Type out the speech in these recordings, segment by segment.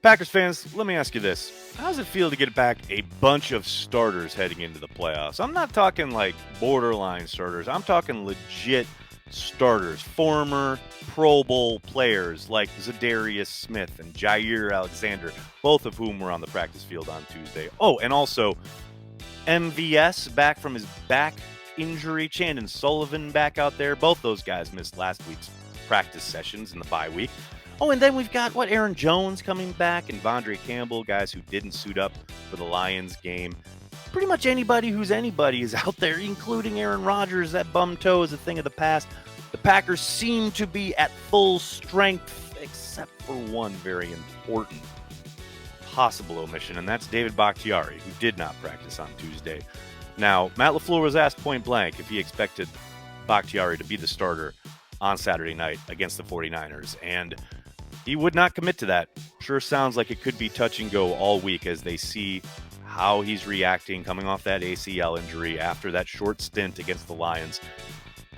Packers fans, let me ask you this. How does it feel to get back a bunch of starters heading into the playoffs? I'm not talking like borderline starters. I'm talking legit starters, former Pro Bowl players like Za'Darius Smith and Jair Alexander, both of whom were on the practice field on Tuesday. Oh, and also MVS back from his back injury. Chandon Sullivan back out there. Both those guys missed last week's practice sessions in the bye week. Oh, and then we've got, Aaron Jones coming back and Vondre Campbell, guys who didn't suit up for the Lions game. Pretty much anybody who's anybody is out there, including Aaron Rodgers. That bum toe is a thing of the past. The Packers seem to be at full strength, except for one very important possible omission, and that's David Bakhtiari, who did not practice on Tuesday. Now, Matt LaFleur was asked point blank if he expected Bakhtiari to be the starter on Saturday night against the 49ers, and he would not commit to that. Sure sounds like it could be touch and go all week as they see how he's reacting coming off that ACL injury after that short stint against the Lions.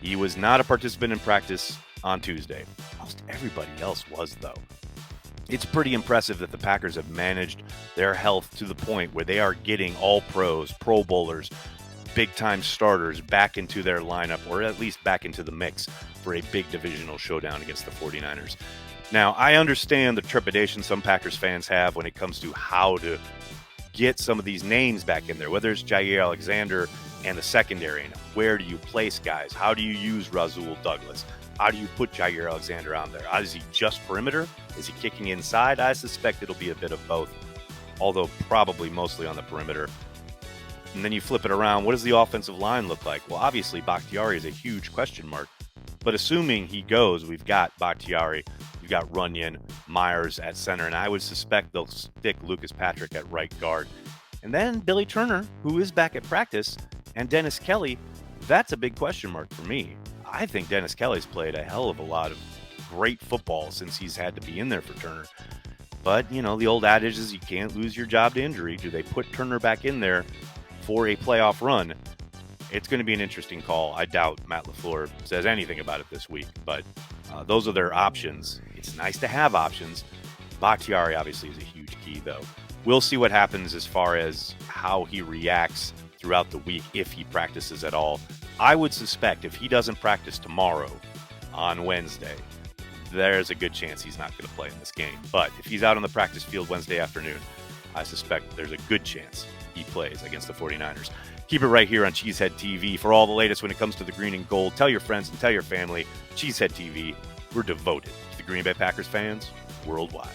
He was not a participant in practice on Tuesday. Most everybody else was, though. It's pretty impressive that the Packers have managed their health to the point where they are getting all pros, Pro Bowlers, big-time starters back into their lineup, or at least back into the mix for a big divisional showdown against the 49ers. Now, I understand the trepidation some Packers fans have when it comes to how to get some of these names back in there, whether it's Jair Alexander and the secondary. Where do you place guys? How do you use Rasul Douglas? How do you put Jair Alexander on there? Is he just perimeter? Is he kicking inside? I suspect it'll be a bit of both, although probably mostly on the perimeter. And then you flip it around. What does the offensive line look like? Well, obviously, Bakhtiari is a huge question mark. But assuming he goes, we've got Bakhtiari, we've got Runyon, Myers at center, and I would suspect they'll stick Lucas Patrick at right guard. And then Billy Turner, who is back at practice, and Dennis Kelly, that's a big question mark for me. I think Dennis Kelly's played a hell of a lot of great football since he's had to be in there for Turner. But, the old adage is you can't lose your job to injury. Do they put Turner back in there for a playoff run? It's going to be an interesting call. I doubt Matt LaFleur says anything about it this week, but those are their options. It's nice to have options. Bakhtiari obviously is a huge key, though. We'll see what happens as far as how he reacts throughout the week, if he practices at all. I would suspect if he doesn't practice tomorrow on Wednesday, there's a good chance he's not going to play in this game. But if he's out on the practice field Wednesday afternoon, I suspect there's a good chance he plays against the 49ers. Keep it right here on Cheesehead TV for all the latest when it comes to the green and gold. Tell your friends and tell your family. Cheesehead TV, we're devoted to the Green Bay Packers fans worldwide.